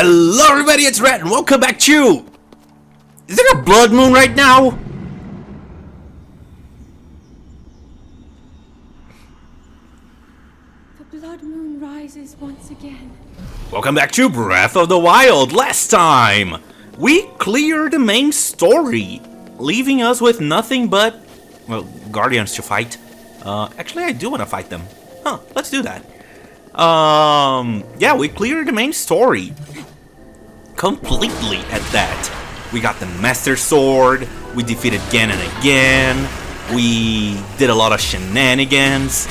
Hello everybody, it's Red and welcome back to... Is there a blood moon right now? The blood moon rises once again. Welcome back to Breath of the Wild. Last time, we cleared the main story, leaving us with nothing but, well, guardians to fight. Actually I do want to fight them. Let's do that. Yeah, we cleared the main story. Completely at that. We got the Master Sword, we defeated Ganon again, we did a lot of shenanigans.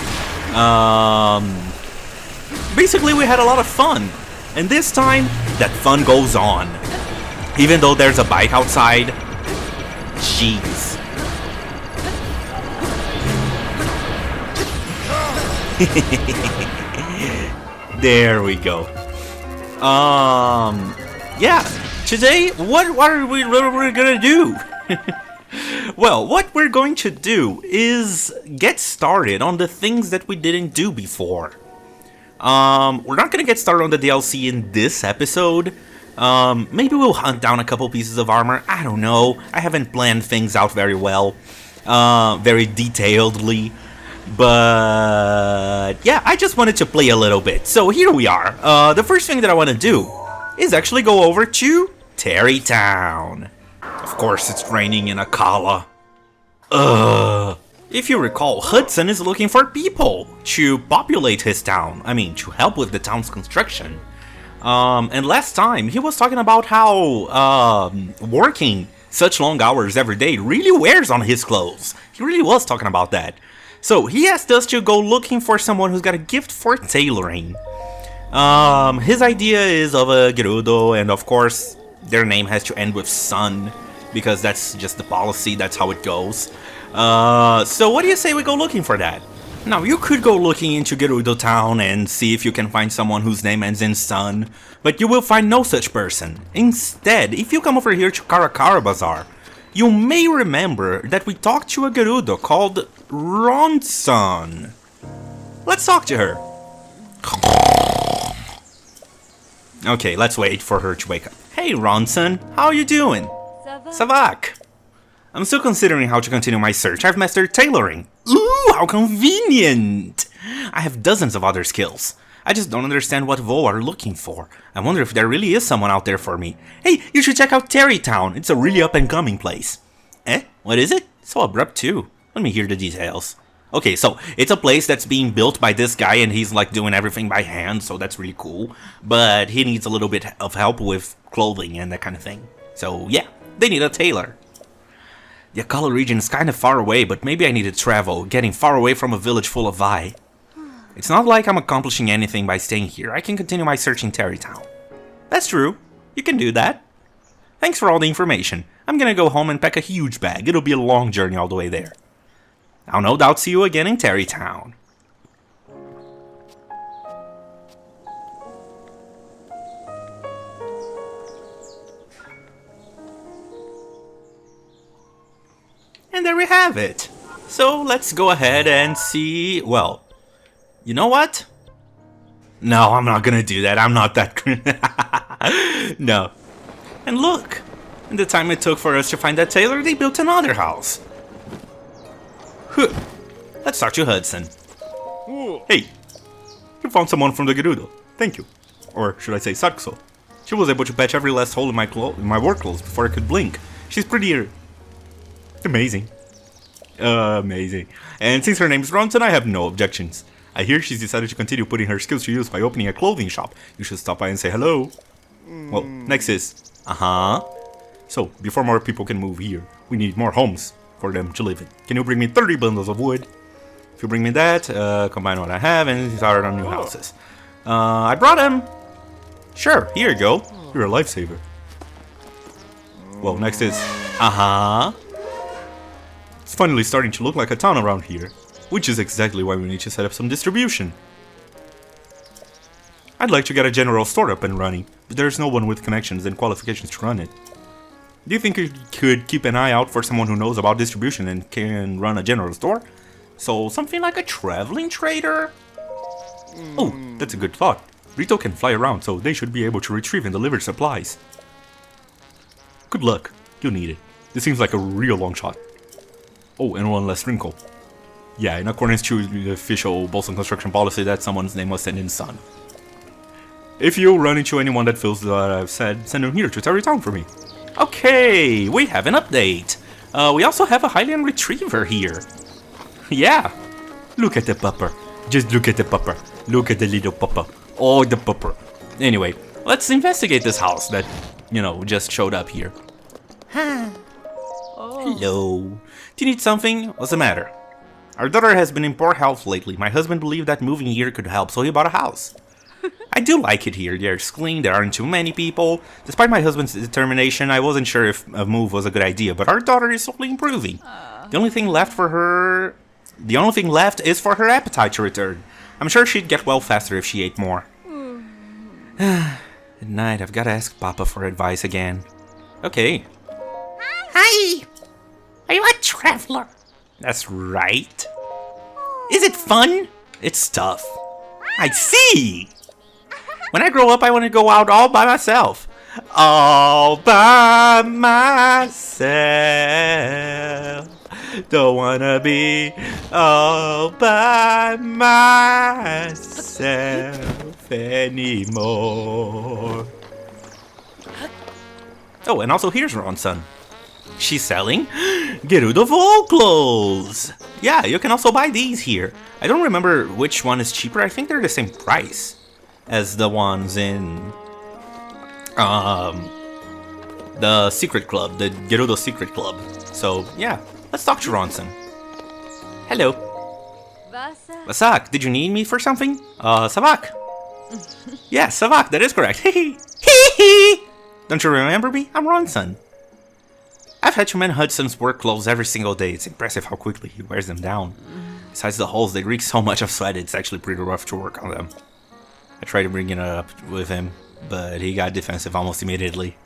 Basically we had a lot of fun. And this time, that fun goes on. Even though there's a bike outside. Jeez. There we go. Yeah, today, what are we gonna do? Well, what we're going to do is get started on the things that we didn't do before. We're not gonna get started on the DLC in this episode. Maybe we'll hunt down a couple pieces of armor. I don't know. I haven't planned things out very well, very detailedly. But yeah, I just wanted to play a little bit. So here we are. The first thing that I want to do is actually go over to Tarrey Town. Of course, it's raining in Akkala. If you recall, Hudson is looking for people to populate his town. I mean, to help with the town's construction. And last time, he was talking about how working such long hours every day really wears on his clothes. He really was talking about that. So he asked us to go looking for someone who's got a gift for tailoring. His idea is of a Gerudo, and of course, their name has to end with Sun, because that's just the policy, that's how it goes. So what do you say we go looking for that? Now, you could go looking into Gerudo Town and see if you can find someone whose name ends in Sun, but you will find no such person. Instead, if you come over here to Karakara Bazaar, you may remember that we talked to a Gerudo called Ronson. Let's talk to her. Okay, let's wait for her to wake up. Hey Ronson, how you doing? Savak. I'm still considering how to continue my search. I've mastered tailoring. Ooh, how convenient! I have dozens of other skills. I just don't understand what Vo are looking for. I wonder if there really is someone out there for me. Hey, you should check out Tarrey Town. It's a really up-and-coming place. Eh? What is it? So abrupt too. Let me hear the details. Okay, so it's a place that's being built by this guy and he's like doing everything by hand, so that's really cool. But he needs a little bit of help with clothing and that kind of thing. So yeah, they need a tailor. The Akkala region is kind of far away, but maybe I need to travel, getting far away from a village full of Vi. It's not like I'm accomplishing anything by staying here. I can continue my search in Tarrey Town. That's true. You can do that. Thanks for all the information. I'm gonna go home and pack a huge bag. It'll be a long journey all the way there. I'll no doubt see you again in Tarrey Town. And there we have it. So let's go ahead and see... Well, you know what? No, I'm not gonna do that. I'm not that... No. And look. In the time it took for us to find that tailor, they built another house. Let's talk to Hudson. Hey, you found someone from the Gerudo. Thank you. Or should I say Sakuso. She was able to patch every last hole in my work clothes before I could blink. She's pretty... amazing. Amazing. And since her name's Ronson, I have no objections. I hear she's decided to continue putting her skills to use by opening a clothing shop. You should stop by and say hello. Well, next is... So, before more people can move here, we need more homes for them to live in. Can you bring me 30 bundles of wood? If you bring me that, combine what I have and start on new houses. I brought him. Sure, here you go. You're a lifesaver. Well, next is... It's finally starting to look like a town around here, which is exactly why we need to set up some distribution. I'd like to get a general store up and running, but there's no one with connections and qualifications to run it. Do you think you could keep an eye out for someone who knows about distribution and can run a general store? So something like a traveling trader? Oh, that's a good thought. Rito can fly around, so they should be able to retrieve and deliver supplies. Good luck. You'll need it. This seems like a real long shot. Oh, and one last wrinkle. Yeah, in accordance to the official Bolson construction policy, that someone's name was sent in son. If you run into anyone that feels that I've said, send them here to Terry Town for me. Okay, we have an update. We also have a Hylian retriever here. Yeah. Look at the pupper. Just look at the pupper. Look at the little pupper. Oh, the pupper. Anyway, let's investigate this house that, you know, just showed up here. Hello. Do you need something? What's the matter? Our daughter has been in poor health lately. My husband believed that moving here could help, so he bought a house. I do like it here. There's clean, there aren't too many people. Despite my husband's determination, I wasn't sure if a move was a good idea, but our daughter is slowly improving. The only thing left is for her appetite to return. I'm sure she'd get well faster if she ate more. At night, I've got to ask Papa for advice again. Okay. Hi! Are you a traveler? That's right. Is it fun? It's tough. I see! When I grow up, I want to go out all by myself. All by myself. Don't wanna be all by myself anymore. Oh, and also here's Ronson. She's selling Gerudo Vol clothes. Yeah, you can also buy these here. I don't remember which one is cheaper. I think they're the same price as the ones in the Secret Club, the Gerudo Secret Club. So yeah, let's talk to Ronson. Hello. Vasak, did you need me for something? Savak. Yeah, Savak, that is correct. Hee hee. Don't you remember me? I'm Ronson. I've had to mend Hudson's work clothes every single day. It's impressive how quickly he wears them down. Besides the holes, they reek so much of sweat, it's actually pretty rough to work on them. I tried to bring it up with him, but he got defensive almost immediately.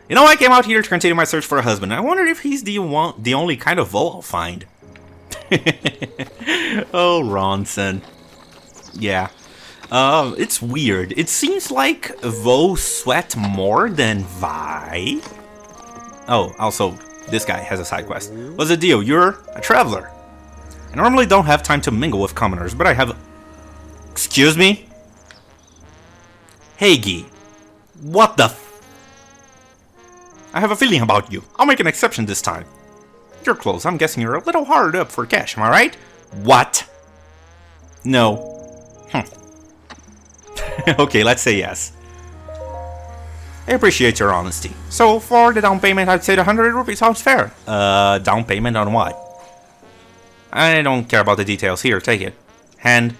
You know, I came out here to continue my search for a husband. I wonder if he's the only kind of Vol I'll find. Oh, Ronson. Yeah. It's weird. It seems like Vo sweat more than Vi. Oh, also, this guy has a side quest. What's the deal? You're a traveler. I normally don't have time to mingle with commoners, but I have... Excuse me? Heigi. What the I have a feeling about you. I'll make an exception this time. Your clothes, I'm guessing you're a little hard up for cash, am I right? What? No. Okay, let's say yes. I appreciate your honesty. So, for the down payment, I'd say the 100 rupees sounds fair. Down payment on what? I don't care about the details. Here, take it. Hand.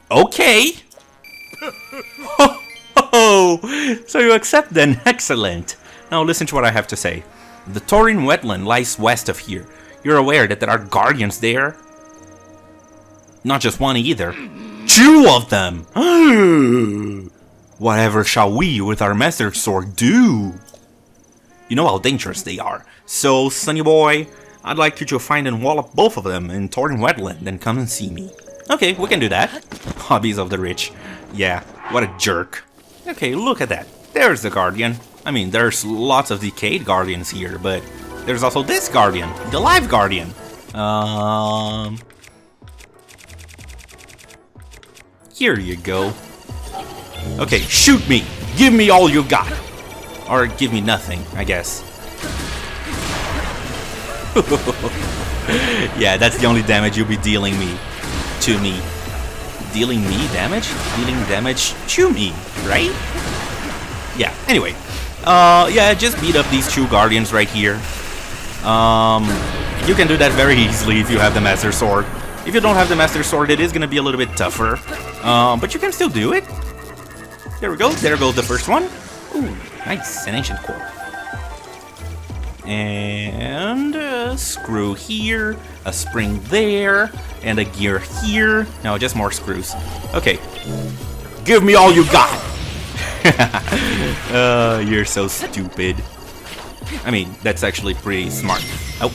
Okay. Oh, so you accept then. Excellent. Now listen to what I have to say. The Torin wetland lies west of here. You're aware that there are guardians there? Not just one either. 2 of them! Whatever shall we with our master sword do? You know how dangerous they are. So, sonny boy, I'd like you to find and wallop both of them in Torin wetland and come and see me. Okay, we can do that. Hobbies of the rich. Yeah, what a jerk. Okay, look at that. There's the guardian. I mean, there's lots of decayed guardians here, but there's also this guardian, the live guardian. Here you go. Okay, shoot me. Give me all you got. Or give me nothing, I guess. Yeah, that's the only damage you'll be dealing me. To me. Dealing me damage? Dealing damage to me, right? Yeah, anyway. Yeah, just beat up these 2 guardians right here. You can do that very easily if you have the Master Sword. If you don't have the Master Sword, it is gonna be a little bit tougher. But you can still do it. There we go. There goes the first one. Ooh, nice. An ancient core. And a screw here, a spring there, and a gear here. No, just more screws. Okay. Give me all you got! You're so stupid. I mean, that's actually pretty smart. Oh.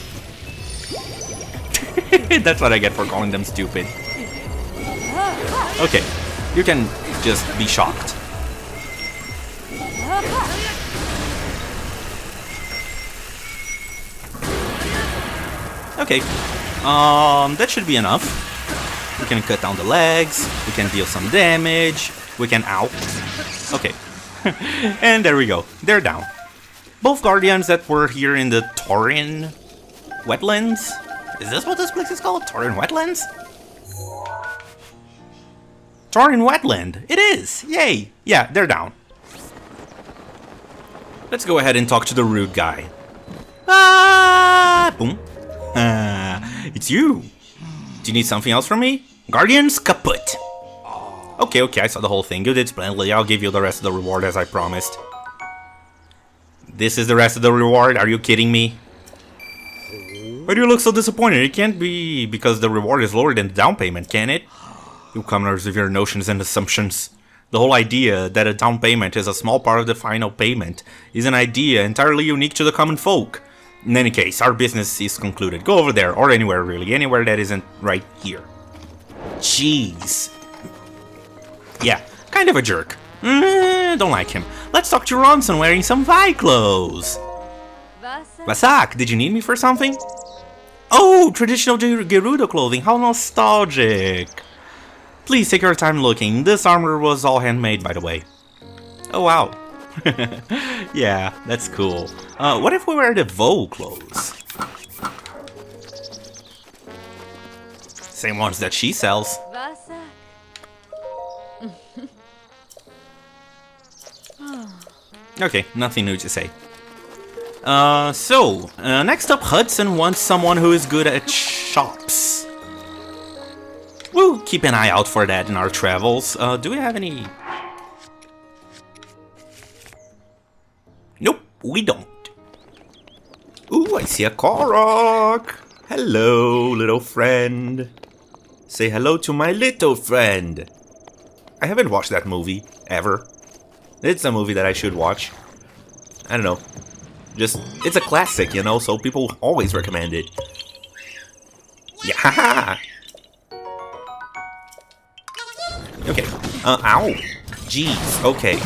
That's what I get for calling them stupid. Okay, you can just be shocked. Okay, that should be enough. We can cut down the legs, we can deal some damage, we can ow. Okay, and there we go, they're down. Both guardians that were here in the Tauren wetlands. Is this what this place is called? Tauren wetlands? Tauren wetland, it is, yay. Yeah, they're down. Let's go ahead and talk to the rude guy. Ah, boom. It's you. Do you need something else from me? Guardians kaput. Okay, I saw the whole thing. You did splendidly. I'll give you the rest of the reward as I promised. This is the rest of the reward? Are you kidding me? Why do you look so disappointed? It can't be because the reward is lower than the down payment, can it? You commoners with your notions and assumptions. The whole idea that a down payment is a small part of the final payment is an idea entirely unique to the common folk. In any case, our business is concluded. Go over there, or anywhere really, anywhere that isn't right here. Jeez. Yeah, kind of a jerk. Don't like him. Let's talk to Ronson wearing some Vi clothes. Vasak, did you need me for something? Oh, traditional Gerudo clothing, how nostalgic. Please take your time looking. This armor was all handmade, by the way. Oh, wow. Yeah, that's cool. What if we wear the Vo clothes? Same ones that she sells. Okay, nothing new to say. Next up, Hudson wants someone who is good at shops. We'll keep an eye out for that in our travels. Do we have any... Nope, we don't. Ooh, I see a Korok. Hello, little friend. Say hello to my little friend. I haven't watched that movie, ever. It's a movie that I should watch. I don't know. Just, it's a classic, you know, so people always recommend it. Yeah, haha! Okay, ow! Jeez, okay.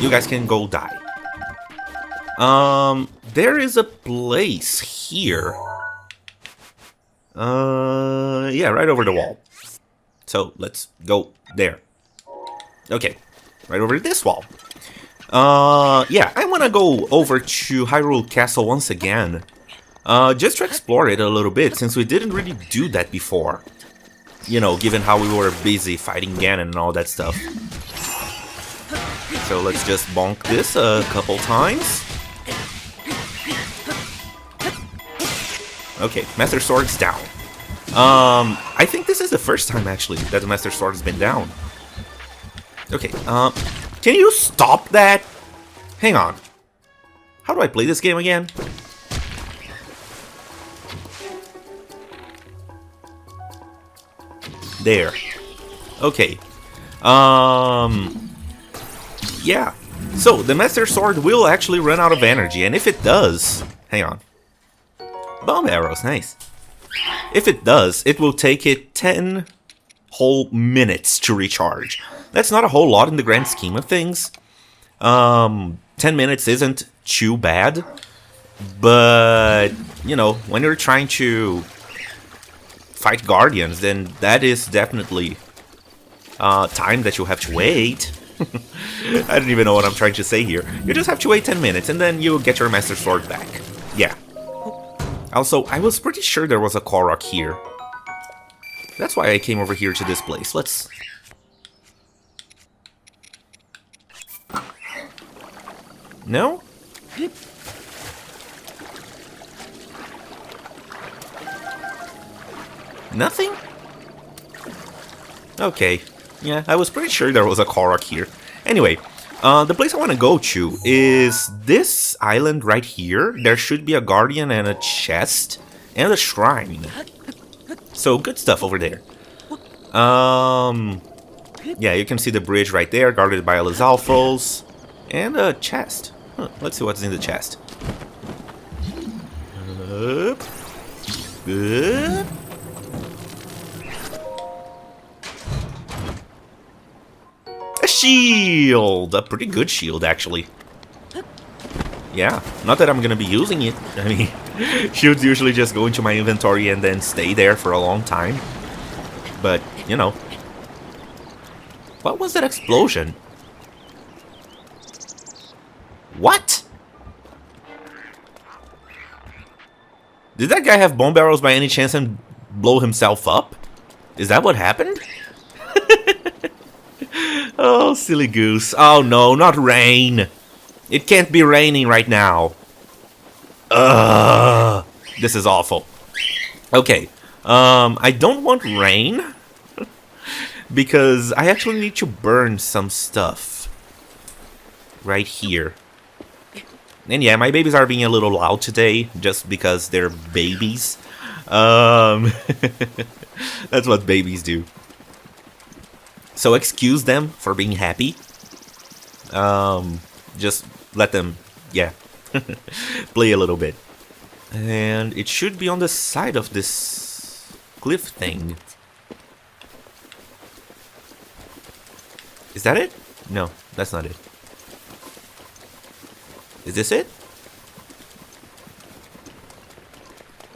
You guys can go die. There is a place here. Yeah, right over the wall. So, let's go there. Okay, right over this wall. Yeah, I wanna go over to Hyrule Castle once again. Just to explore it a little bit, since we didn't really do that before. You know, given how we were busy fighting Ganon and all that stuff. So let's just bonk this a couple times. Okay, Master Sword's down. I think this is the first time, actually, that the Master Sword has been down. Okay, can you stop that? Hang on. How do I play this game again? There. Okay. Yeah. So, the Master Sword will actually run out of energy, and if it does... Hang on. Bomb arrows, nice. If it does, it will take it 10 whole minutes to recharge. That's not a whole lot in the grand scheme of things. 10 minutes isn't too bad. But, you know, when you're trying to fight Guardians, then that is definitely time that you have to wait. I don't even know what I'm trying to say here. You just have to wait 10 minutes and then you'll get your Master Sword back. Yeah. Also, I was pretty sure there was a Korok here. That's why I came over here to this place. Let's... No? Nothing? Okay. Yeah, I was pretty sure there was a Korok here. Anyway, the place I want to go to is this island right here. There should be a guardian and a chest and a shrine. So, good stuff over there. Yeah, you can see the bridge right there, guarded by Lizalfos. And a chest. Huh, let's see what's in the chest. Up. Up. shield! A pretty good shield, actually. Yeah, not that I'm gonna be using it. I mean, shields usually just go into my inventory and then stay there for a long time. But, you know. What was that explosion? What? Did that guy have bomb barrels by any chance and blow himself up? Is that what happened? Oh, silly goose. Oh no, not rain. It can't be raining right now. Ugh. This is awful. Okay. I don't want rain. Because I actually need to burn some stuff. Right here. And yeah, my babies are being a little loud today. Just because they're babies. That's what babies do. So excuse them for being happy. Just let them, yeah, play a little bit. And it should be on the side of this cliff thing. Is that it? No, that's not it. Is this it?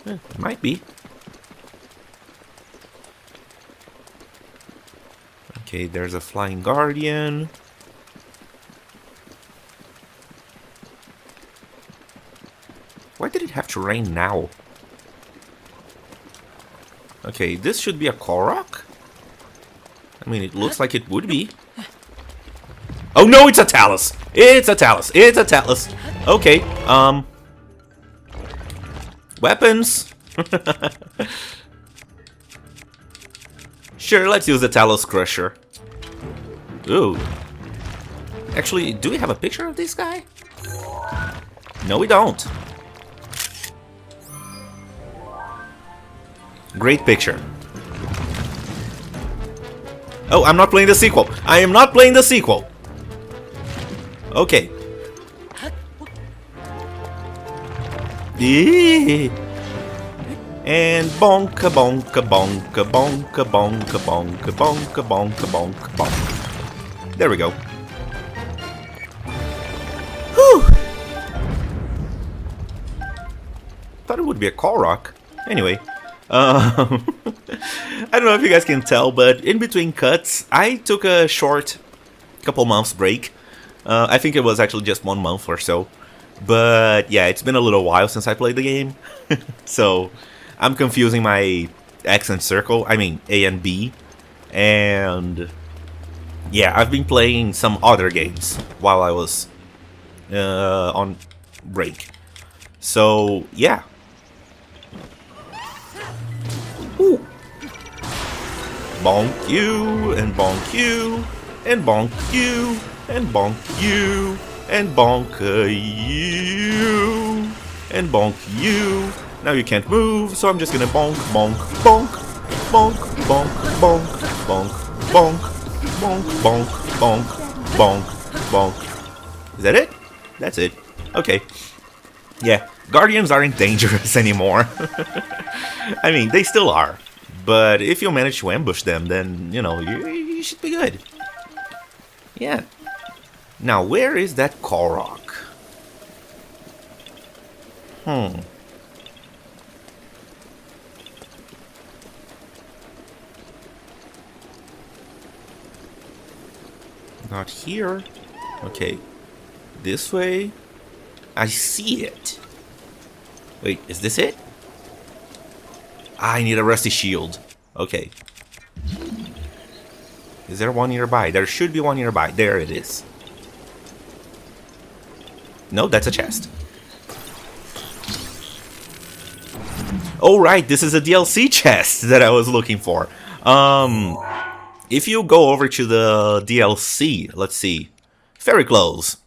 It might be. Okay, there's a flying guardian. Why did it have to rain now? Okay, this should be a Korok? I mean, it looks like it would be. Oh no, it's a Talus! It's a Talus! It's a Talus! Okay, weapons! Sure, let's use the Talus Crusher. Ooh. Actually, do we have a picture of this guy? No, we don't. Great picture. Oh, I'm not playing the sequel. I am not playing the sequel. Okay. And bonka bonka bonka bonka bonka bonka bonka bonka bonka bonka. There we go. Whew. Thought it would be a Korok. Anyway. I don't know if you guys can tell, but in between cuts, I took a short couple months break. I think it was actually just 1 month or so. But yeah, it's been a little while since I played the game. So I'm confusing my X and circle, I mean A and B. And yeah, I've been playing some other games while I was on break. So yeah. Ooh. Bonk you, and bonk you, and bonk you, and bonk you, and bonk you, and bonk you. Now you can't move, so I'm just gonna bonk, bonk, bonk, bonk, bonk, bonk, bonk, bonk, bonk, bonk, bonk, bonk, bonk. Is that it? That's it. Okay. Yeah, Guardians aren't dangerous anymore. I mean, they still are. But if you manage to ambush them, then, you know, you should be good. Yeah. Now, where is that Korok? Not here. Okay. This way. I see it. Wait, is this it? I need a rusty shield. Okay. Is there one nearby? There should be one nearby. There it is. No, that's a chest. Oh, right. This is a DLC chest that I was looking for. If you go over to the DLC, let's see. Fairy clothes.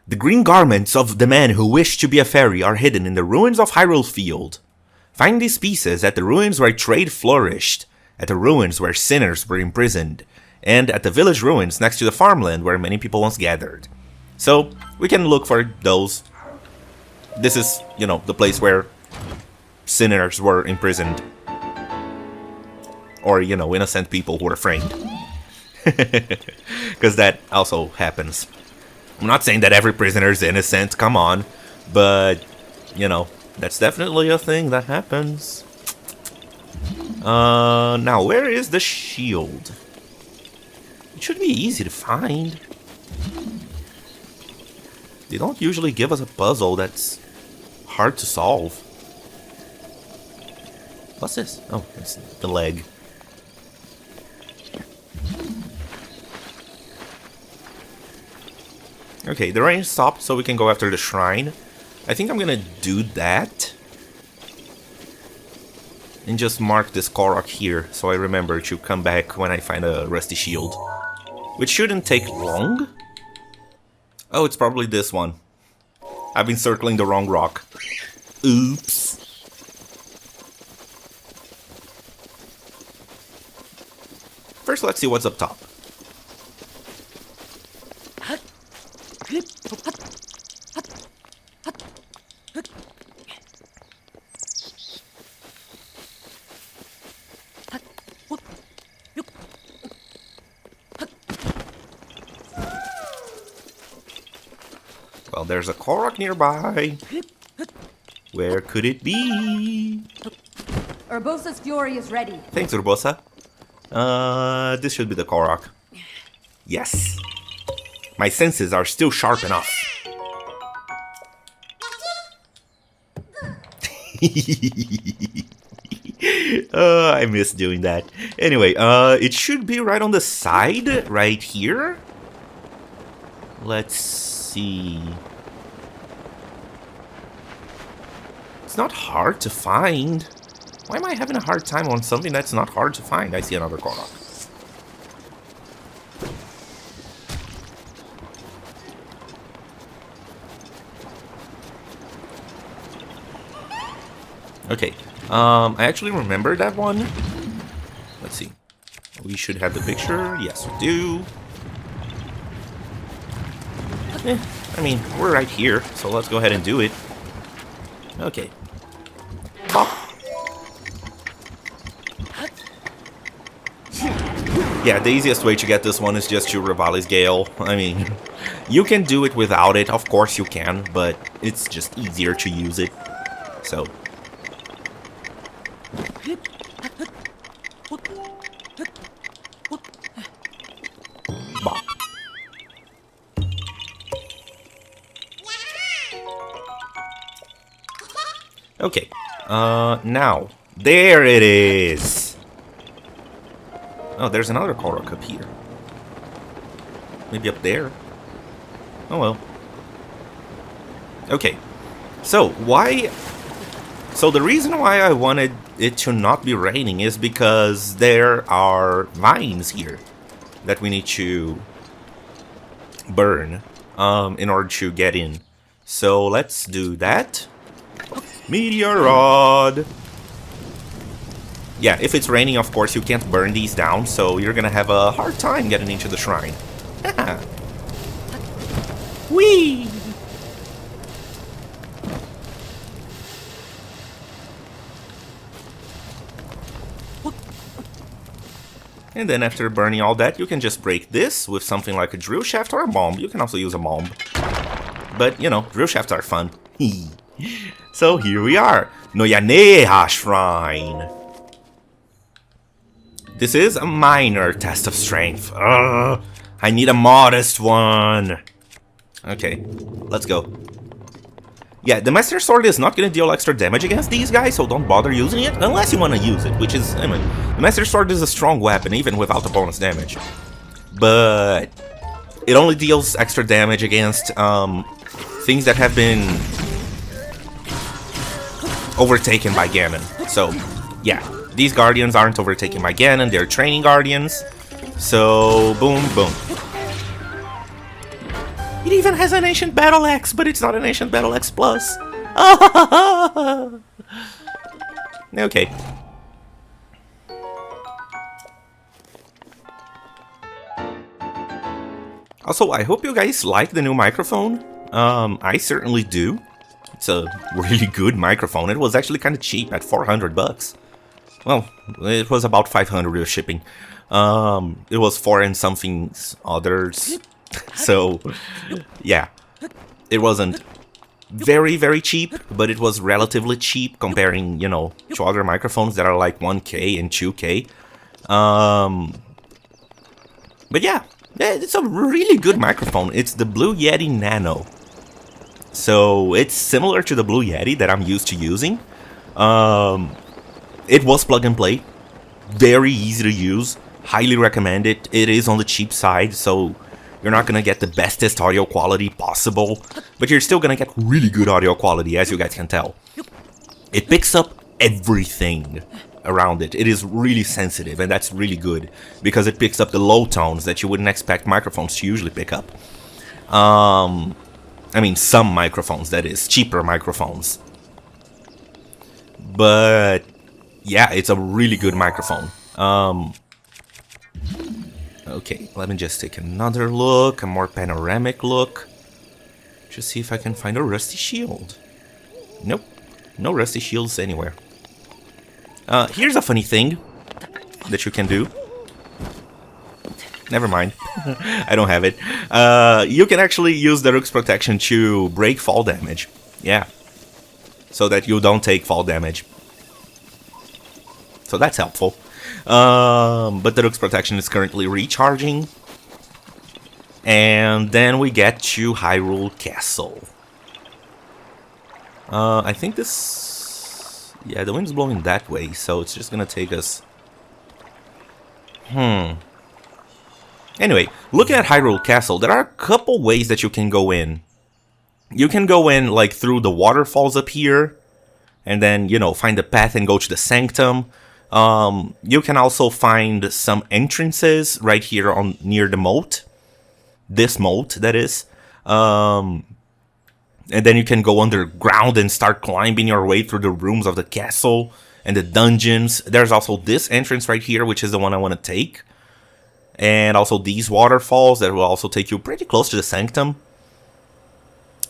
The green garments of the man who wished to be a fairy are hidden in the ruins of Hyrule Field. Find these pieces at the ruins where trade flourished, at the ruins where sinners were imprisoned, and at the village ruins next to the farmland where many people once gathered. So, we can look for those. This is, you know, the place where sinners were imprisoned. Or, you know, innocent people who were framed. Because that also happens. I'm not saying that every prisoner is innocent, come on. But, you know, that's definitely a thing that happens. Now, where is the shield? It should be easy to find. They don't usually give us a puzzle that's hard to solve. What's this? Oh, it's the leg. Okay, the rain stopped so we can go after the shrine. I think I'm gonna do that. And just mark this Korok here so I remember to come back when I find a rusty shield. Which shouldn't take long. Oh, it's probably this one. I've been circling the wrong rock. Oops. First, let's see what's up top. Well, there's a Korok nearby. Where could it be? Urbosa's fury is ready. Thanks, Urbosa. This should be the Korok. Yes. My senses are still sharp enough. I miss doing that. Anyway, it should be right on the side, right here. Let's see. It's not hard to find. Why am I having a hard time on something that's not hard to find? I see another Korok. Okay, I actually remember that one. Let's see. We should have the picture. Yes, we do. I mean, we're right here, so let's go ahead and do it. Okay. Pop. Yeah, the easiest way to get this one is just to Revali's Gale. I mean, you can do it without it, of course you can, but it's just easier to use it. So. Bop. Okay, now, there it is! Oh, there's another Korok up here. Maybe up there? Oh well. Okay, so why... So the reason why I wanted it to not be raining is because there are vines here that we need to burn in order to get in. So let's do that. Meteor Rod! Yeah, if it's raining, of course, you can't burn these down, so you're gonna have a hard time getting into the shrine. Whee! And then after burning all that, you can just break this with something like a drill shaft or a bomb. You can also use a bomb. But, you know, drill shafts are fun. So here we are. Noyaneha Shrine. This is a minor test of strength. I need a modest one. Okay, let's go. Yeah, the Master Sword is not going to deal extra damage against these guys, so don't bother using it unless you want to use it, which is, I mean, the Master Sword is a strong weapon, even without the bonus damage. But it only deals extra damage against things that have been overtaken by Ganon. So, yeah, these Guardians aren't overtaken by Ganon, they're training Guardians. So, boom, boom. It even has an Ancient Battle Axe, but it's not an Ancient Battle Axe Plus. Okay. Also, I hope you guys like the new microphone. I certainly do. It's a really good microphone. It was actually kind of cheap at 400 bucks. well, it was about 500 with shipping. It was 4 and something others. So, yeah. It wasn't very, very cheap, but it was relatively cheap comparing, you know, to other microphones that are like 1K and 2K. But yeah, it's a really good microphone. It's the Blue Yeti Nano. So it's similar to the Blue Yeti that I'm used to using. It was plug and play. Very easy to use. Highly recommend it. It is on the cheap side, so you're not gonna get the bestest audio quality possible, but you're still gonna get really good audio quality, as you guys can tell. It picks up everything around it. It is really sensitive, and that's really good, because it picks up the low tones that you wouldn't expect microphones to usually pick up. I mean, some microphones, that is, cheaper microphones. But yeah, it's a really good microphone. Okay, let me just take another look, a more panoramic look. Just see if I can find a rusty shield. Nope, no rusty shields anywhere. Here's a funny thing that you can do. Never mind, I don't have it. You can actually use the Rook's Protection to break fall damage. Yeah, so that you don't take fall damage. So that's helpful. But the Rook's Protection is currently recharging. And then we get to Hyrule Castle. I think this... Yeah, the wind's blowing that way, so it's just gonna take us... Anyway, looking at Hyrule Castle, there are a couple ways that you can go in. You can go in, like, through the waterfalls up here. And then, you know, find the path and go to the Sanctum. You can also find some entrances right here on near the moat. This moat, that is. And then you can go underground and start climbing your way through the rooms of the castle and the dungeons. There's also this entrance right here, which is the one I want to take. And also these waterfalls that will also take you pretty close to the Sanctum.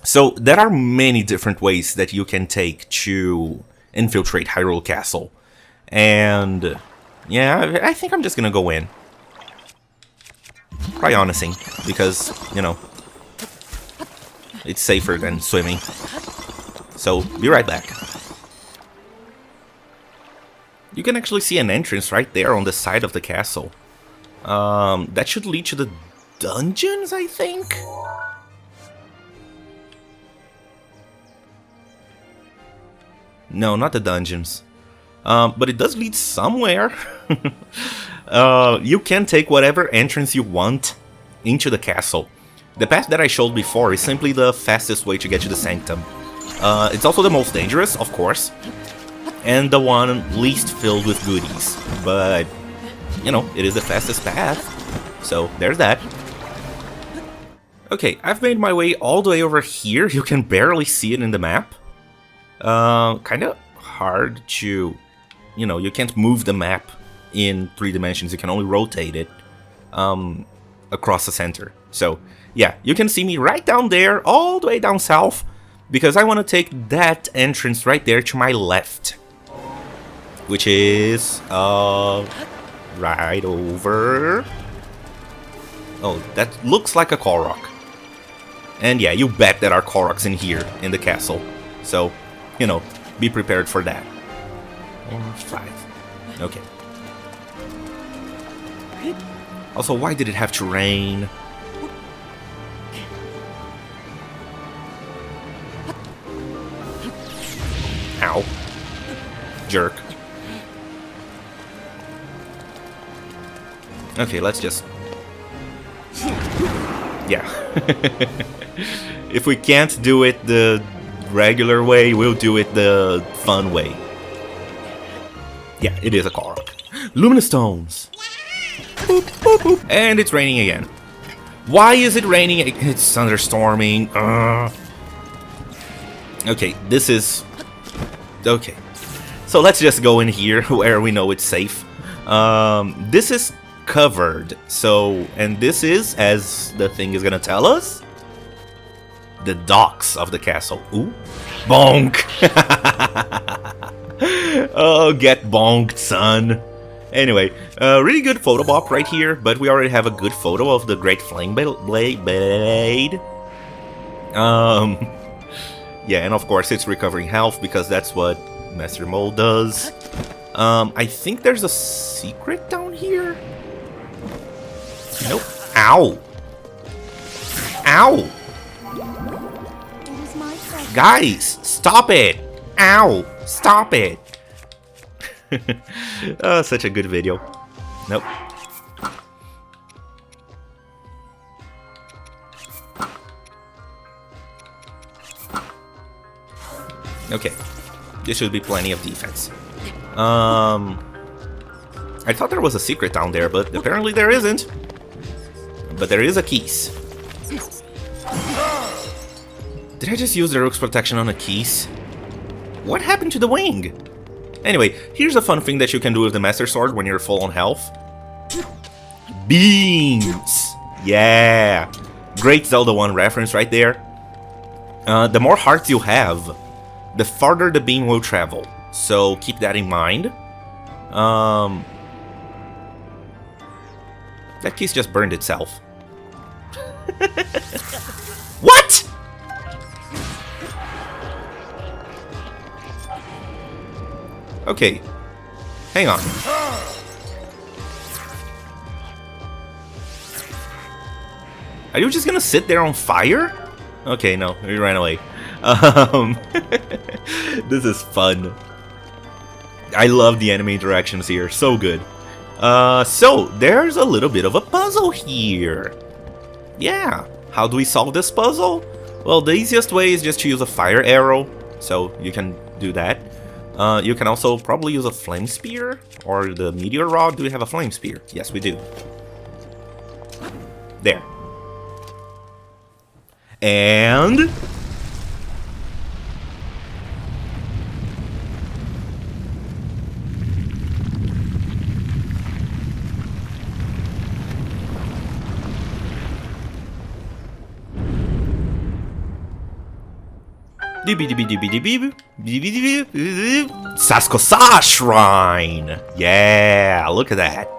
So there are many different ways that you can take to infiltrate Hyrule Castle. And yeah, I think I'm just gonna go in. Cryonicing, because, you know, it's safer than swimming. So, be right back. You can actually see an entrance right there on the side of the castle. That should lead to the dungeons, I think? No, not the dungeons. But it does lead somewhere. You can take whatever entrance you want into the castle. The path that I showed before is simply the fastest way to get to the Sanctum. It's also the most dangerous, of course, and the one least filled with goodies. But, you know, it is the fastest path, so there's that. Okay, I've made my way all the way over here. You can barely see it in the map. Kind of hard to... You know, you can't move the map in 3 dimensions. You can only rotate it across the center. So, yeah, you can see me right down there, all the way down south, because I want to take that entrance right there to my left. Which is, right over... Oh, that looks like a Korok. And yeah, you bet there are Koroks in here, in the castle. So, you know, be prepared for that. Or 5. Okay. Also, why did it have to rain? Ow. Jerk. Okay, let's just... Yeah. If we can't do it the regular way, we'll do it the fun way. Yeah, it is a Korok. Luminous Stones! Boop, boop, boop. And it's raining again. Why is it raining? It's thunderstorming. Okay, this is... Okay. So let's just go in here where we know it's safe. This is covered. So, and this is, as the thing is gonna tell us, the docks of the castle. Ooh. Bonk! Oh, get bonked, son. Anyway, really good photo op right here, but we already have a good photo of the Great Flame Blade. Yeah, and of course it's recovering health because that's what Master Mole does. I think there's a secret down here. Nope. Ow. Ow. It is my pleasure. Guys, stop it. Ow. Stop it. Oh, such a good video. Nope. Okay. This should be plenty of defense. I thought there was a secret down there, but apparently there isn't. But there is a keys. Did I just use the Rook's protection on a keys? What happened to the wing? Anyway, here's a fun thing that you can do with the Master Sword when you're full on health. Beams! Yeah! Great Zelda 1 reference right there. The more hearts you have, the farther the beam will travel. So keep that in mind. That keys just burned itself. What?! Okay. Hang on. Are you just gonna sit there on fire? Okay, no, he ran away. This is fun. I love the enemy interactions here, so good. So, there's a little bit of a puzzle here. Yeah, how do we solve this puzzle? Well, the easiest way is just to use a fire arrow, so you can do that. You can also probably use a flame spear or the meteor rod. Do we have a flame spear? Yes, we do. There. And... Saskosa Shrine! Yeah, look at that.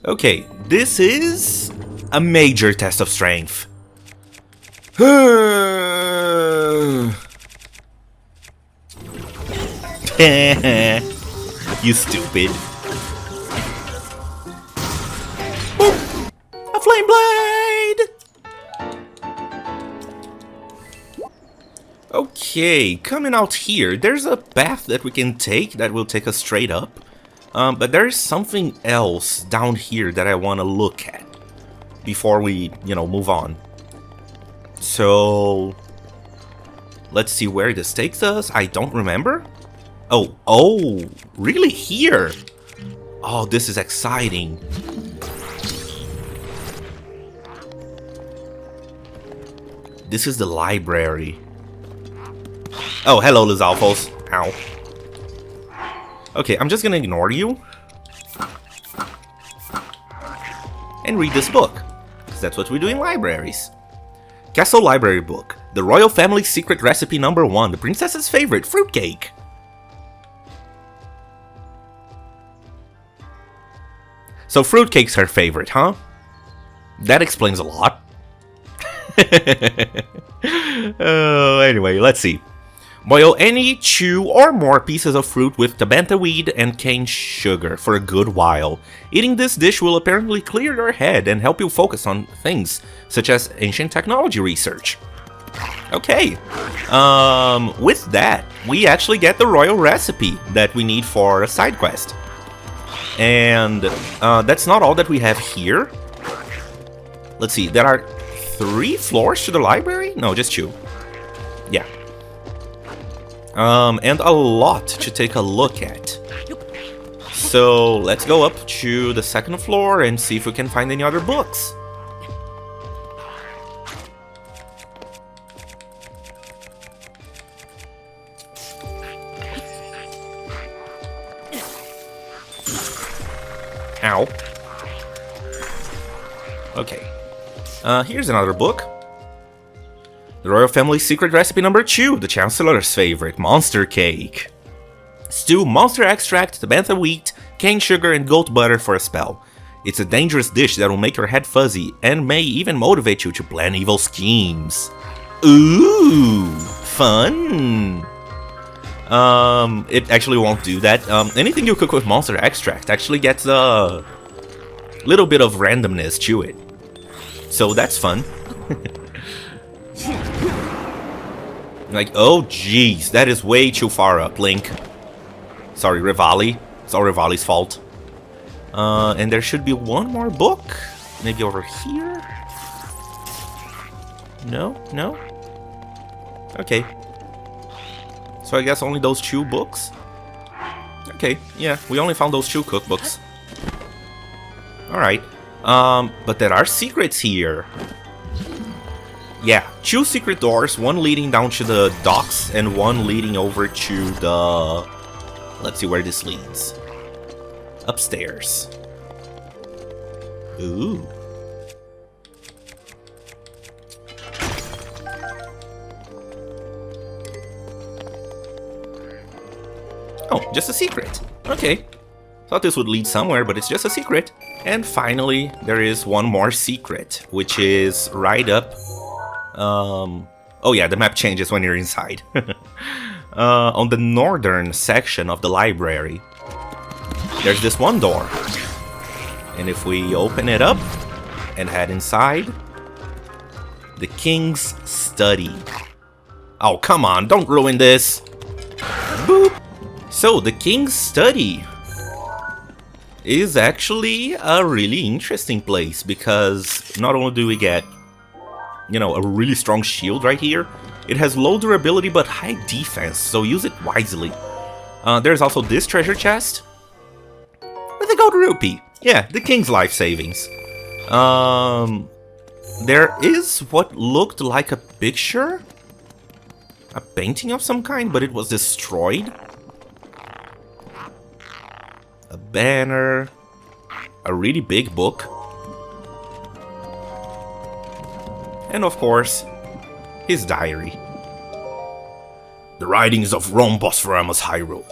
Okay, this is a major test of strength. You stupid. Boop. A flame blade! Okay, coming out here, there's a path that we can take that will take us straight up. But there's something else down here that I want to look at before we, move on. So, let's see where this takes us. I don't remember. Oh, really? Here? Oh, this is exciting. This is the library. Oh, hello, Lizalfos. Ow. Okay, I'm just gonna ignore you. And read this book. Because that's what we do in libraries. Castle Library Book. The Royal Family's Secret Recipe #1. The Princess's Favorite. Fruitcake. So fruitcake's her favorite, huh? That explains a lot. Anyway, let's see. Boil any, 2 or more pieces of fruit with tabanta weed and cane sugar for a good while. Eating this dish will apparently clear your head and help you focus on things such as ancient technology research. Okay, with that, we actually get the royal recipe that we need for a side quest. And that's not all that we have here. Let's see, there are 3 floors to the library? No, just 2. Yeah. And a lot to take a look at. So let's go up to the 2nd floor and see if we can find any other books. Ow. Okay. Here's another book. The royal family's secret recipe number 2, the Chancellor's favorite, monster cake. Stew monster extract, bantha wheat, cane sugar, and goat butter for a spell. It's a dangerous dish that will make your head fuzzy and may even motivate you to plan evil schemes. Ooh, fun! It actually won't do that. Anything you cook with monster extract actually gets a little bit of randomness to it. So that's fun. Like, oh jeez, that is way too far up, Link. Sorry, Revali. It's all Revali's fault. And there should be one more book. Maybe over here? No? No? Okay. So I guess only those 2 books? Okay, yeah, we only found those 2 cookbooks. Alright. But there are secrets here. Yeah, 2 secret doors, one leading down to the docks and one leading over to the... Let's see where this leads. Upstairs. Ooh. Oh, just a secret. Okay. Thought this would lead somewhere, but it's just a secret. And finally, there is one more secret, which is right up... Oh yeah, the map changes when you're inside. On the northern section of the library, there's this one door. And if we open it up and head inside, the King's Study. Oh, come on, don't ruin this. Boop. So, the King's Study is actually a really interesting place because not only do we get, you know, a really strong shield right here, it has low durability but high defense, so use it wisely. There's also this treasure chest with a gold rupee. Yeah, the king's life savings. There is what looked like a picture, a painting of some kind, but it was destroyed. A banner, a really big book, and of course, his diary. The writings of Rome Bosphoramus Hyrule.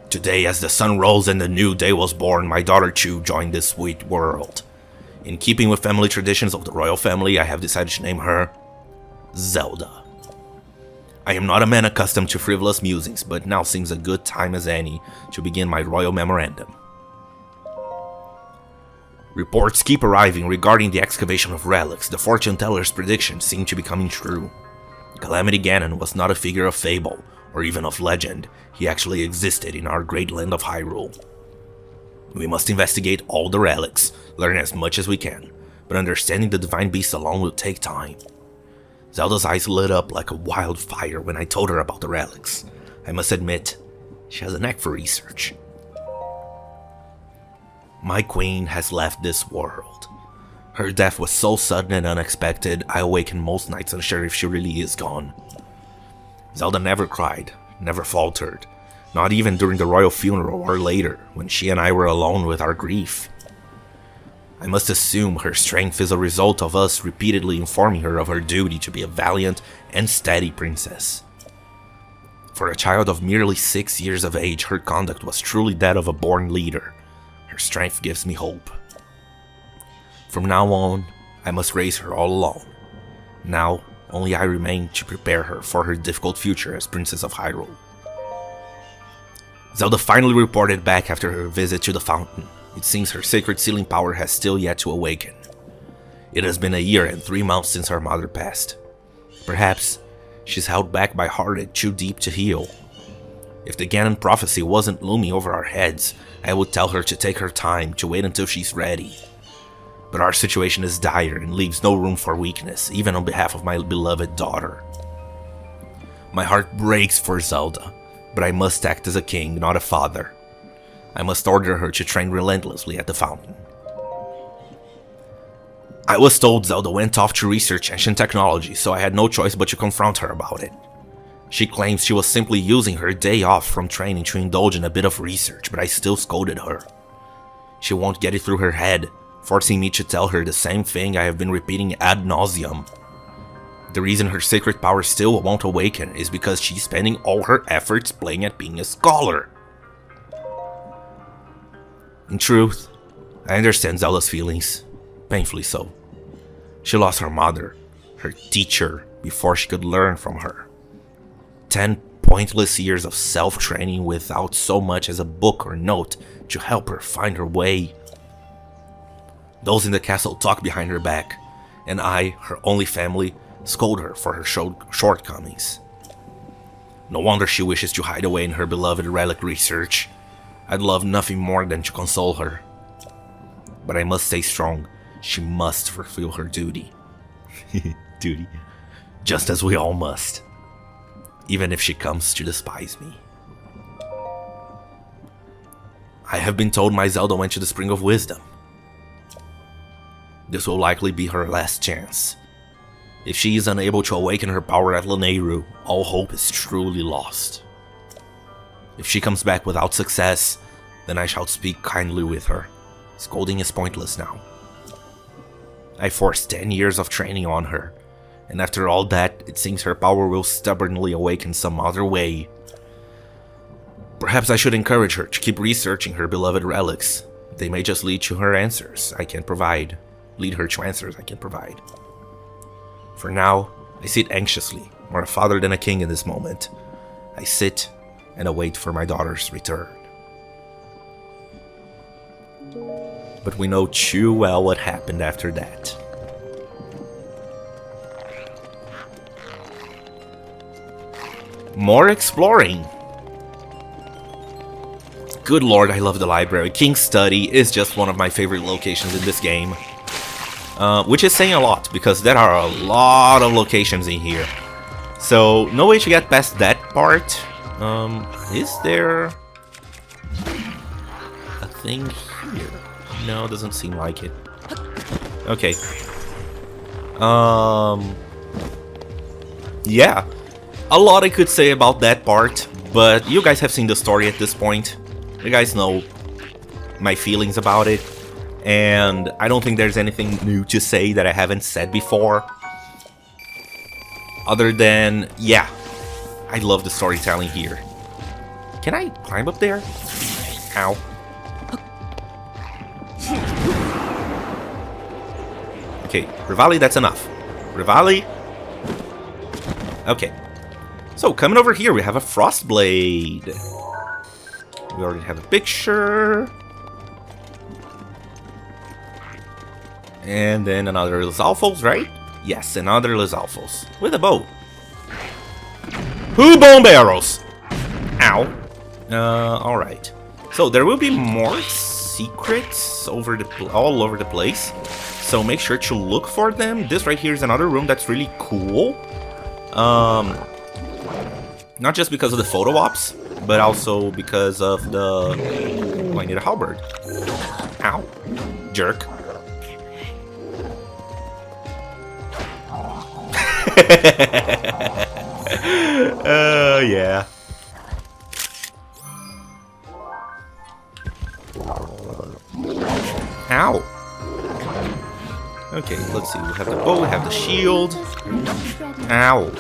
Today, as the sun rose and the new day was born, my daughter Chu joined this sweet world. In keeping with family traditions of the royal family, I have decided to name her Zelda. I am not a man accustomed to frivolous musings, but now seems a good time as any to begin my royal memorandum. Reports keep arriving regarding the excavation of relics. The fortune teller's predictions seem to be coming true. Calamity Ganon was not a figure of fable, or even of legend. He actually existed in our great land of Hyrule. We must investigate all the relics, learn as much as we can, but understanding the divine beast alone will take time. Zelda's eyes lit up like a wildfire when I told her about the relics. I must admit, she has a knack for research. My queen has left this world. Her death was so sudden and unexpected, I awaken most nights unsure if she really is gone. Zelda never cried, never faltered, not even during the royal funeral or later, when she and I were alone with our grief. I must assume her strength is a result of us repeatedly informing her of her duty to be a valiant and steady princess. For a child of merely 6 years of age, her conduct was truly that of a born leader. Her strength gives me hope. From now on, I must raise her all alone. Now, only I remain to prepare her for her difficult future as Princess of Hyrule. Zelda finally reported back after her visit to the fountain. It seems her sacred sealing power has still yet to awaken. It has been a year and 3 months since our mother passed. Perhaps she's held back by heartache too deep to heal. If the Ganon prophecy wasn't looming over our heads, I would tell her to take her time, to wait until she's ready. But our situation is dire and leaves no room for weakness, even on behalf of my beloved daughter. My heart breaks for Zelda, but I must act as a king, not a father. I must order her to train relentlessly at the fountain. I was told Zelda went off to research ancient technology, so I had no choice but to confront her about it. She claims she was simply using her day off from training to indulge in a bit of research, but I still scolded her. She won't get it through her head, forcing me to tell her the same thing I have been repeating ad nauseum. The reason her secret power still won't awaken is because she's spending all her efforts playing at being a scholar. In truth, I understand Zelda's feelings, painfully so. She lost her mother, her teacher, before she could learn from her. 10 pointless years of self-training without so much as a book or note to help her find her way. Those in the castle talk behind her back, and I, her only family, scold her for her shortcomings. No wonder she wishes to hide away in her beloved relic research. I'd love nothing more than to console her. But I must stay strong. She must fulfill her duty. Duty. Just as we all must. Even if she comes to despise me. I have been told my Zelda went to the Spring of Wisdom. This will likely be her last chance. If she is unable to awaken her power at Lanayru, all hope is truly lost. If she comes back without success, then I shall speak kindly with her. Scolding is pointless now. I forced 10 years of training on her, and after all that, it seems her power will stubbornly awaken some other way. Perhaps I should encourage her to keep researching her beloved relics. They may just lead to her answers I can provide. Lead her to answers I can provide. For now, I sit anxiously, more a father than a king in this moment. I sit and await for my daughter's return. But we know too well what happened after that. More exploring. Good lord, I love the library. King's Study is just one of my favorite locations in this game. Which is saying a lot, because there are a lot of locations in here. So, no way to get past that part. Is there a thing here? No, doesn't seem like it. Okay. Yeah. A lot I could say about that part, but you guys have seen the story at this point. You guys know my feelings about it, and I don't think there's anything new to say that I haven't said before. Other than, yeah, I love the storytelling here. Can I climb up there? Ow. Okay, Revali, that's enough. Revali. Okay. So, coming over here, we have a Frostblade. We already have a picture. And then another Lizalfos, right? Yes, another Lizalfos. With a bow. Who bone barrels? Ow. Alright. So, there will be more secrets all over the place. So make sure to look for them. This right here is another room that's really cool. Not just because of the photo ops, but also because of the... Oh, I need a halberd. Ow. Jerk. Yeah. Ow. Okay, let's see. We have the bow, we have the shield. Ow.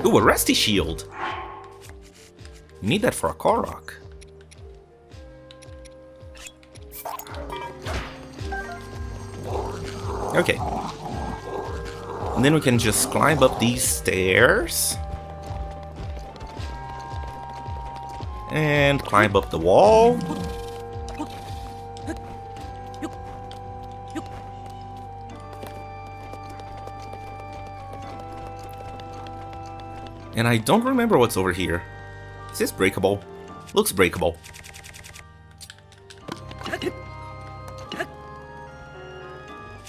Ooh, a rusty shield. You need that for a Korok. Okay. And then we can just climb up these stairs. And climb up the wall. And I don't remember what's over here. Is this breakable? Looks breakable.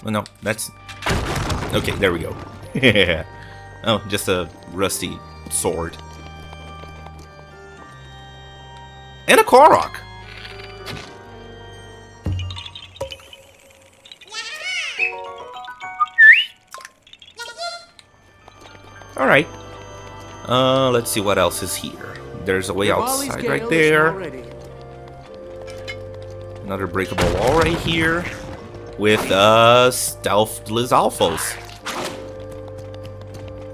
Oh no, that's... Okay, there we go. Oh, just a rusty sword. And a Korok! Alright. Let's see what else is here. There's a way outside right there. Another breakable wall right here. with stealth Lizalfos.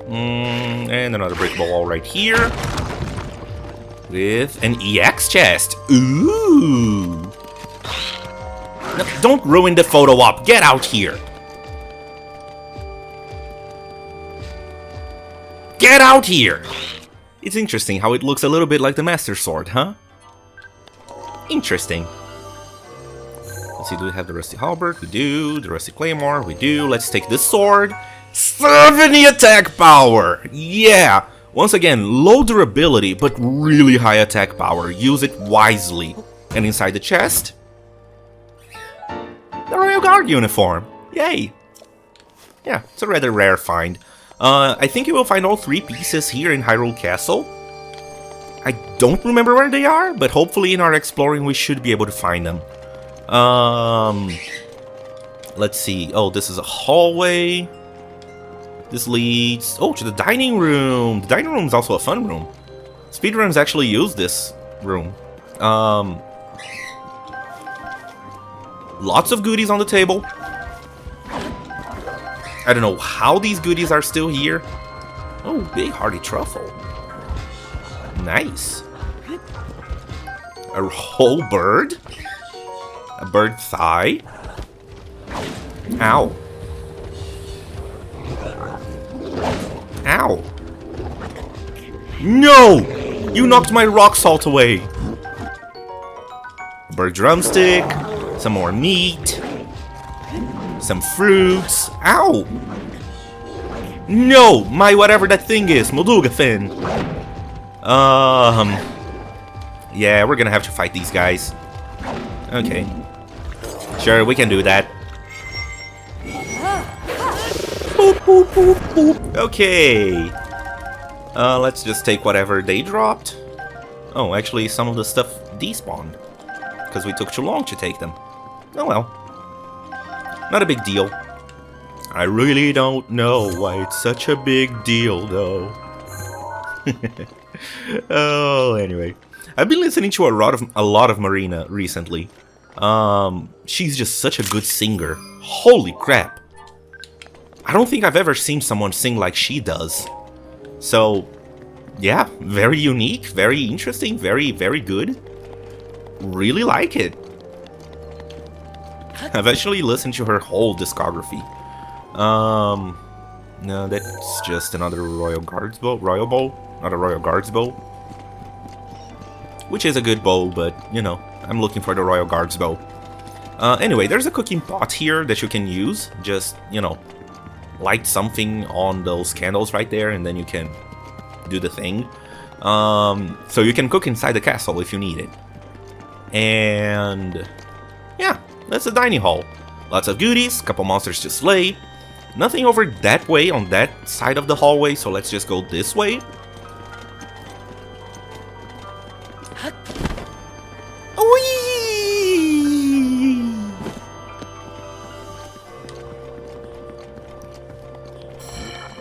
And another brick wall right here. With an EX chest. Ooh. No, don't ruin the photo op. Get out here. Get out here. It's interesting how it looks a little bit like the Master Sword, huh? Interesting. Let's see, do we have the Rusty Halberd? We do. The Rusty Claymore? We do. Let's take this sword. 70 attack power! Yeah! Once again, low durability, but really high attack power. Use it wisely. And inside the chest, the Royal Guard uniform. Yay! Yeah, it's a rather rare find. I think you will find all 3 pieces here in Hyrule Castle. I don't remember where they are, but hopefully in our exploring we should be able to find them. Let's see. Oh, this is a hallway. This leads, to the dining room. The dining room is also a fun room. Speedruns actually use this room. Lots of goodies on the table. I don't know how these goodies are still here. Oh, big hearty truffle. Nice. A whole bird? A bird thigh? Ow. Ow. No! You knocked my rock salt away. Bird drumstick. Some more meat. Some fruits. Ow! No! My whatever that thing is. Molduga fin. Yeah, we're gonna have to fight these guys. Okay. Sure, we can do that. Boop, boop, boop, boop. Okay. Let's just take whatever they dropped. Oh, actually, some of the stuff despawned. Because we took too long to take them. Oh well. Not a big deal. I really don't know why it's such a big deal, though. Oh, anyway. I've been listening to a lot of Marina recently. She's just such a good singer. Holy crap. I don't think I've ever seen someone sing like she does. So, yeah, very unique, very interesting, very, very good. Really like it. I've actually listened to her whole discography. No, that's just another Royal Guards bow. Royal bow? Not a Royal Guards bow. Which is a good bow, but, you know, I'm looking for the Royal Guards bow. Anyway, there's a cooking pot here that you can use. Just, you know, light something on those candles right there, and then you can do the thing. So you can cook inside the castle if you need it. And yeah, that's the dining hall. Lots of goodies, couple monsters to slay. Nothing over that way on that side of the hallway, so let's just go this way. Whee!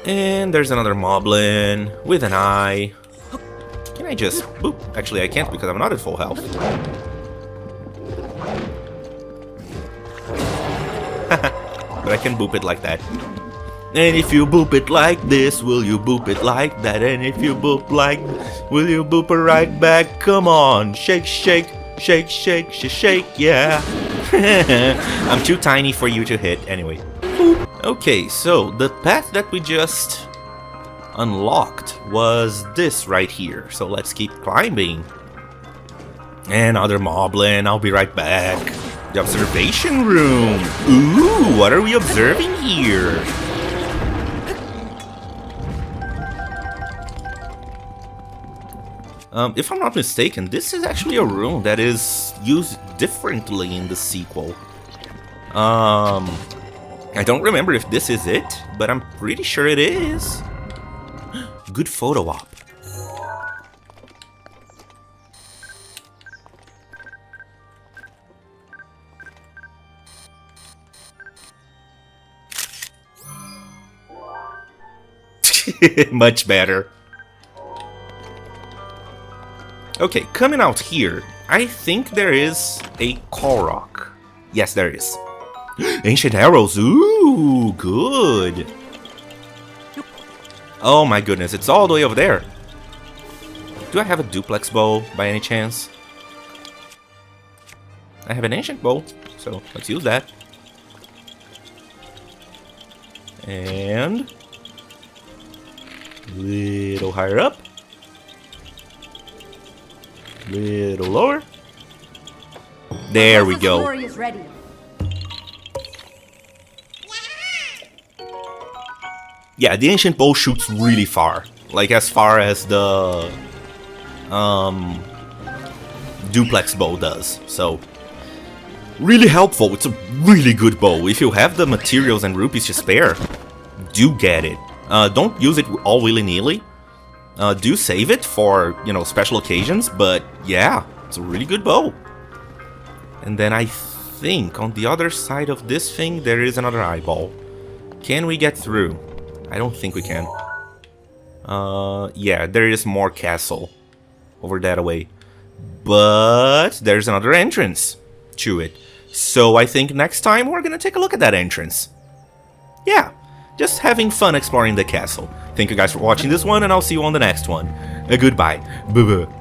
And there's another moblin with an eye. Can I just boop? Actually, I can't because I'm not at full health. But I can boop it like that. And if you boop it like this, will you boop it like that? And if you boop like, will you boop it right back? Come on, shake, shake, shake, shake, shake, shake, yeah. I'm too tiny for you to hit, anyway. Okay, so the path that we just unlocked was this right here. So let's keep climbing. Another moblin, I'll be right back. The observation room. Ooh, what are we observing here? If I'm not mistaken, this is actually a room that is used differently in the sequel. I don't remember if this is it, but I'm pretty sure it is. Good photo op. Much better. Okay, coming out here, I think there is a Korok. Yes, there is. Ancient arrows. Ooh, good. Oh my goodness, it's all the way over there. Do I have a duplex bow by any chance? I have an ancient bow, so let's use that. And little higher up. Little lower. There we go. Glory is ready. Yeah, the ancient bow shoots really far. Like as far as the duplex bow does. So really helpful. It's a really good bow. If you have the materials and rupees to spare, do get it. Don't use it all willy-nilly. Do save it for, you know, special occasions, but yeah, it's a really good bow. And then I think on the other side of this thing there is another eyeball. Can we get through? I don't think we can. Yeah, there is more castle over that way. But there's another entrance to it. So I think next time we're gonna take a look at that entrance. Yeah, just having fun exploring the castle. Thank you guys for watching this one, and I'll see you on the next one. Goodbye. Bye-bye.